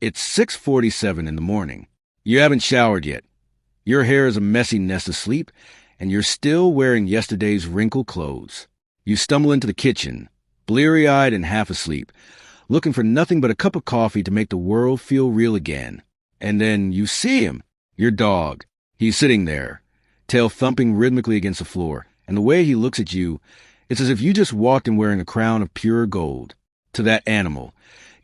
It's 6:47 in the morning. You haven't showered yet. Your hair is a messy nest of sleep, and you're still wearing yesterday's wrinkled clothes. You stumble into the kitchen, bleary-eyed and half asleep, looking for nothing but a cup of coffee to make the world feel real again. And then you see him, your dog. He's sitting there, tail thumping rhythmically against the floor, and the way he looks at you, it's as if you just walked in wearing a crown of pure gold. To that animal,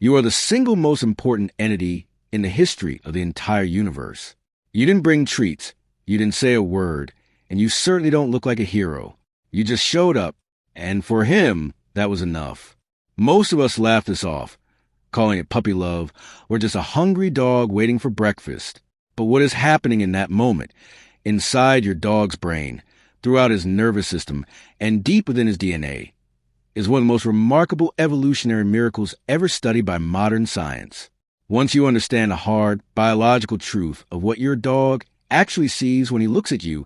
you are the single most important entity in the history of the entire universe. You didn't bring treats, you didn't say a word, and you certainly don't look like a hero. You just showed up, and for him, that was enough. Most of us laugh this off, calling it puppy love or just a hungry dog waiting for breakfast. But what is happening in that moment, inside your dog's brain, throughout his nervous system, and deep within his DNA, is one of the most remarkable evolutionary miracles ever studied by modern science. Once you understand the hard, biological truth of what your dog actually sees when he looks at you,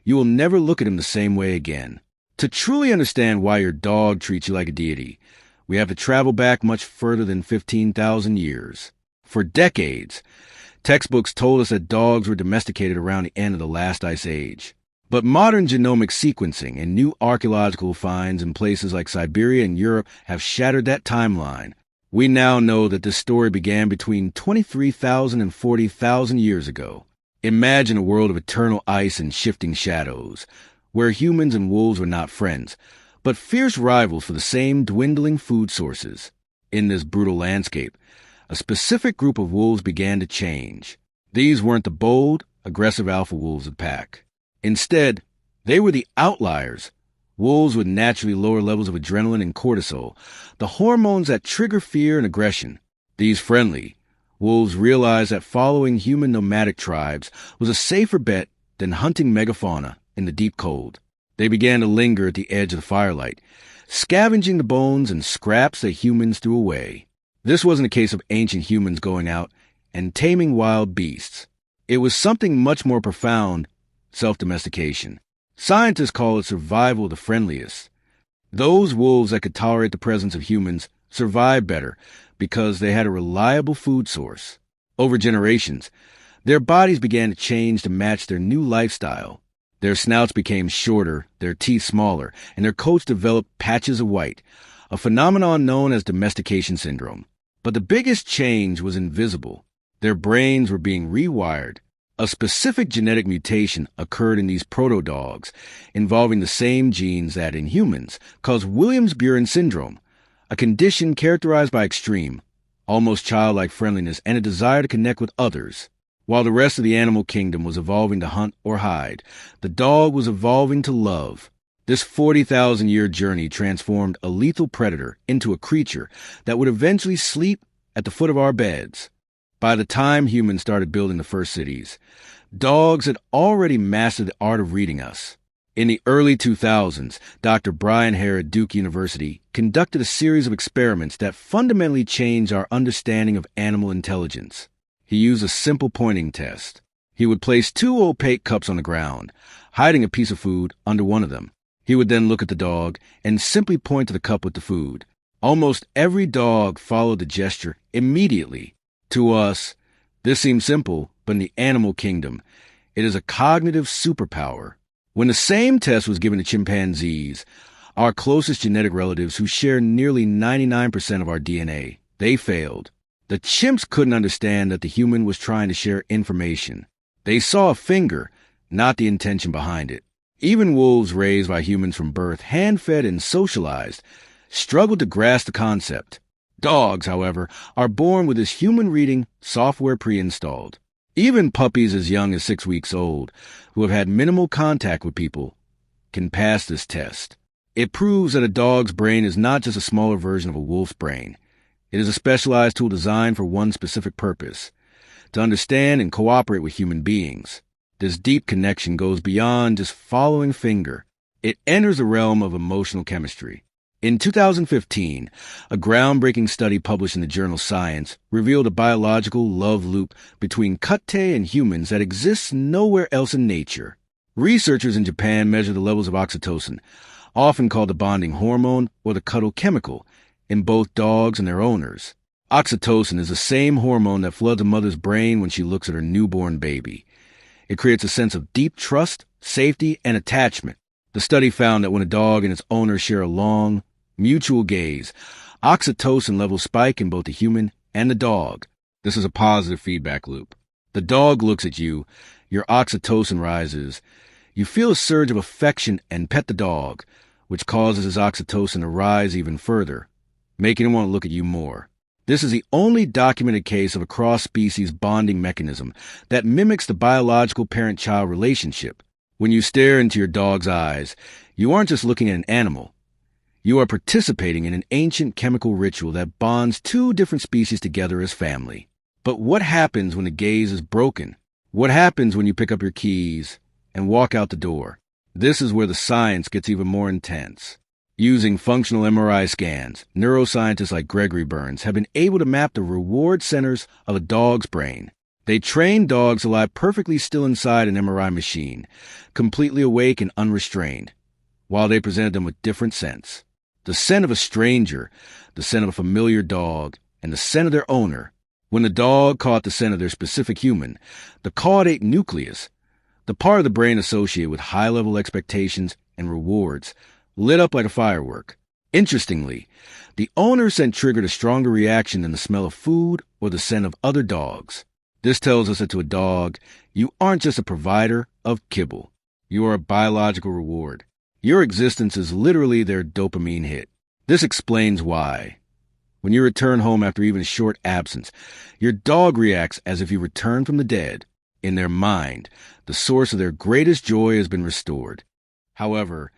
you will never look at him the same way again. To truly understand why your dog treats you like a deity, we have to travel back much further than 15,000 years. For decades, textbooks told us that dogs were domesticated around the end of the last ice age. But modern genomic sequencing and new archaeological finds in places like Siberia and Europe have shattered that timeline. We now know that this story began between 23,000 and 40,000 years ago. Imagine a world of eternal ice and shifting shadows, where humans and wolves were not friends, but fierce rivals for the same dwindling food sources. In this brutal landscape, a specific group of wolves began to change. These weren't the bold, aggressive alpha wolves of the pack. Instead, they were the outliers, wolves with naturally lower levels of adrenaline and cortisol, the hormones that trigger fear and aggression. These friendly wolves realized that following human nomadic tribes was a safer bet than hunting megafauna in the deep cold. They began to linger at the edge of the firelight, scavenging the bones and scraps that humans threw away. This wasn't a case of ancient humans going out and taming wild beasts. It was something much more profound: self-domestication. Scientists call it survival of the friendliest. Those wolves that could tolerate the presence of humans survived better because they had a reliable food source. Over generations, their bodies began to change to match their new lifestyle. Their snouts became shorter, their teeth smaller, and their coats developed patches of white, a phenomenon known as domestication syndrome. But the biggest change was invisible. Their brains were being rewired. A specific genetic mutation occurred in these proto-dogs, involving the same genes that, in humans, cause Williams-Beuren syndrome, a condition characterized by extreme, almost childlike friendliness and a desire to connect with others. While the rest of the animal kingdom was evolving to hunt or hide, the dog was evolving to love. This 40,000-year journey transformed a lethal predator into a creature that would eventually sleep at the foot of our beds. By the time humans started building the first cities, dogs had already mastered the art of reading us. In the early 2000s, Dr. Brian Hare at Duke University conducted a series of experiments that fundamentally changed our understanding of animal intelligence. He used a simple pointing test. He would place two opaque cups on the ground, hiding a piece of food under one of them. He would then look at the dog and simply point to the cup with the food. Almost every dog followed the gesture immediately. To us, this seems simple, but in the animal kingdom, it is a cognitive superpower. When the same test was given to chimpanzees, our closest genetic relatives who share nearly 99% of our DNA, they failed. The chimps couldn't understand that the human was trying to share information. They saw a finger, not the intention behind it. Even wolves raised by humans from birth, hand-fed and socialized, struggled to grasp the concept. Dogs, however, are born with this human-reading software pre-installed. Even puppies as young as 6 weeks old, who have had minimal contact with people, can pass this test. It proves that a dog's brain is not just a smaller version of a wolf's brain. It is a specialized tool designed for one specific purpose: to understand and cooperate with human beings. This deep connection goes beyond just following finger. It enters the realm of emotional chemistry. In 2015, a groundbreaking study published in the journal Science revealed a biological love loop between kate and humans that exists nowhere else in nature. Researchers in Japan measured the levels of oxytocin, often called the bonding hormone or the cuddle chemical, in both dogs and their owners. Oxytocin is the same hormone that floods a mother's brain when she looks at her newborn baby. It creates a sense of deep trust, safety, and attachment. The study found that when a dog and its owner share a long, mutual gaze, oxytocin levels spike in both the human and the dog. This is a positive feedback loop. The dog looks at you, your oxytocin rises. You feel a surge of affection and pet the dog, which causes his oxytocin to rise even further, making him want to look at you more. This is the only documented case of a cross-species bonding mechanism that mimics the biological parent-child relationship. When you stare into your dog's eyes, you aren't just looking at an animal. You are participating in an ancient chemical ritual that bonds two different species together as family. But what happens when the gaze is broken? What happens when you pick up your keys and walk out the door? This is where the science gets even more intense. Using functional MRI scans, neuroscientists like Gregory Burns have been able to map the reward centers of a dog's brain. They train dogs to lie perfectly still inside an MRI machine, completely awake and unrestrained, while they presented them with different scents. The scent of a stranger, the scent of a familiar dog, and the scent of their owner. When the dog caught the scent of their specific human, the caudate nucleus, the part of the brain associated with high-level expectations and rewards, lit up like a firework. Interestingly, the owner's scent triggered a stronger reaction than the smell of food or the scent of other dogs. This tells us that to a dog, you aren't just a provider of kibble. You are a biological reward. Your existence is literally their dopamine hit. This explains why. When you return home after even a short absence, your dog reacts as if you returned from the dead. In their mind, the source of their greatest joy has been restored. However,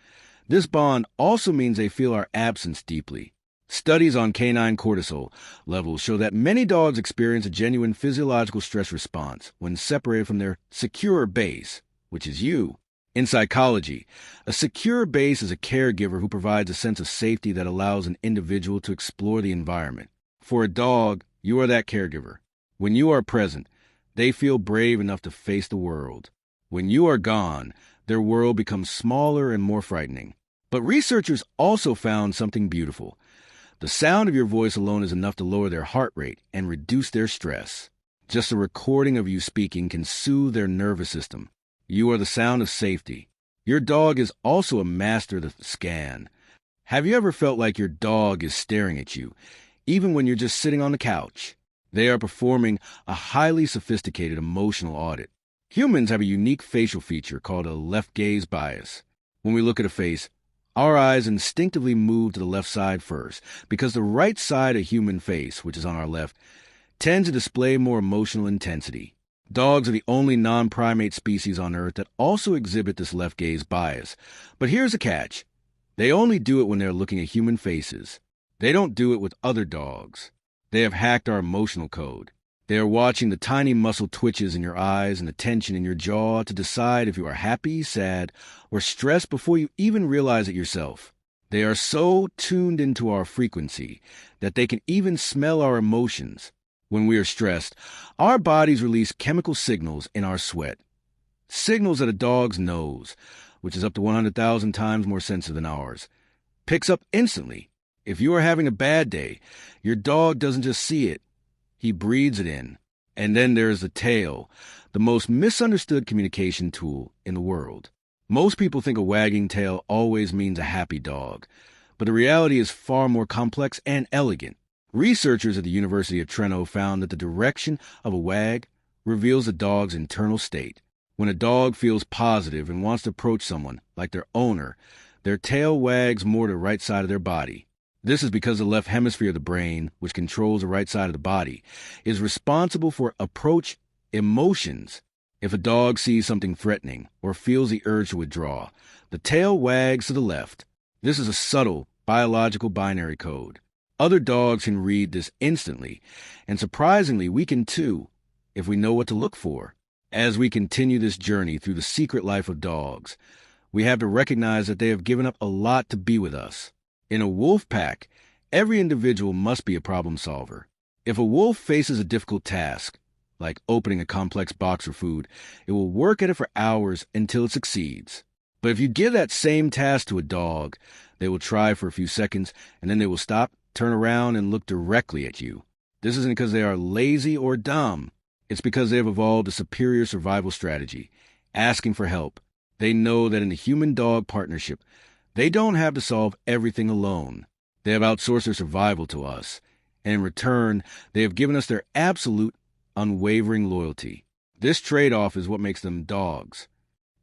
this bond also means they feel our absence deeply. Studies on canine cortisol levels show that many dogs experience a genuine physiological stress response when separated from their secure base, which is you. In psychology, a secure base is a caregiver who provides a sense of safety that allows an individual to explore the environment. For a dog, you are that caregiver. When you are present, they feel brave enough to face the world. When you are gone, their world becomes smaller and more frightening. But researchers also found something beautiful. The sound of your voice alone is enough to lower their heart rate and reduce their stress. Just a recording of you speaking can soothe their nervous system. You are the sound of safety. Your dog is also a master of the scan. Have you ever felt like your dog is staring at you, even when you're just sitting on the couch? They are performing a highly sophisticated emotional audit. Humans have a unique facial feature called a left gaze bias. When we look at a face, our eyes instinctively move to the left side first, because the right side of human face, which is on our left, tends to display more emotional intensity. Dogs are the only non-primate species on Earth that also exhibit this left gaze bias. But here's the catch. They only do it when they're looking at human faces. They don't do it with other dogs. They have hacked our emotional code. They are watching the tiny muscle twitches in your eyes and the tension in your jaw to decide if you are happy, sad, or stressed before you even realize it yourself. They are so tuned into our frequency that they can even smell our emotions. When we are stressed, our bodies release chemical signals in our sweat. Signals that a dog's nose, which is up to 100,000 times more sensitive than ours, picks up instantly. If you are having a bad day, your dog doesn't just see it. He breathes it in. And then there is the tail, the most misunderstood communication tool in the world. Most people think a wagging tail always means a happy dog, but the reality is far more complex and elegant. Researchers at the University of Trento found that the direction of a wag reveals a dog's internal state. When a dog feels positive and wants to approach someone, like their owner, their tail wags more to the right side of their body. This is because the left hemisphere of the brain, which controls the right side of the body, is responsible for approach emotions. If a dog sees something threatening or feels the urge to withdraw, the tail wags to the left. This is a subtle biological binary code. Other dogs can read this instantly, and surprisingly, we can too, if we know what to look for. As we continue this journey through the secret life of dogs, we have to recognize that they have given up a lot to be with us. In a wolf pack, every individual must be a problem solver. If a wolf faces a difficult task, like opening a complex box for food, it will work at it for hours until it succeeds. But if you give that same task to a dog, they will try for a few seconds, and then they will stop, turn around, and look directly at you. This isn't because they are lazy or dumb. It's because they have evolved a superior survival strategy, asking for help. They know that in the human-dog partnership, they don't have to solve everything alone. They have outsourced their survival to us, and in return, they have given us their absolute, unwavering loyalty. This trade-off is what makes them dogs.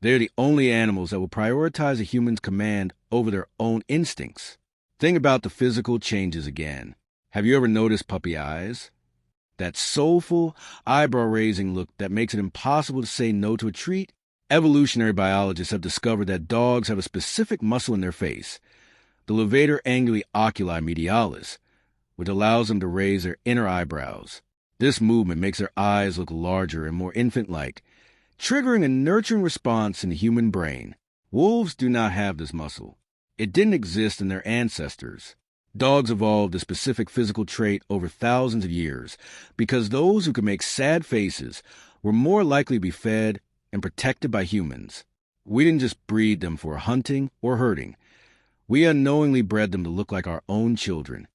They are the only animals that will prioritize a human's command over their own instincts. Think about the physical changes again. Have you ever noticed puppy eyes? That soulful, eyebrow-raising look that makes it impossible to say no to a treat? Evolutionary biologists have discovered that dogs have a specific muscle in their face, the levator anguli oculi medialis, which allows them to raise their inner eyebrows. This movement makes their eyes look larger and more infant-like, triggering a nurturing response in the human brain. Wolves do not have this muscle. It didn't exist in their ancestors. Dogs evolved a specific physical trait over thousands of years because those who could make sad faces were more likely to be fed and protected by humans. We didn't just breed them for hunting or herding. We unknowingly bred them to look like our own children.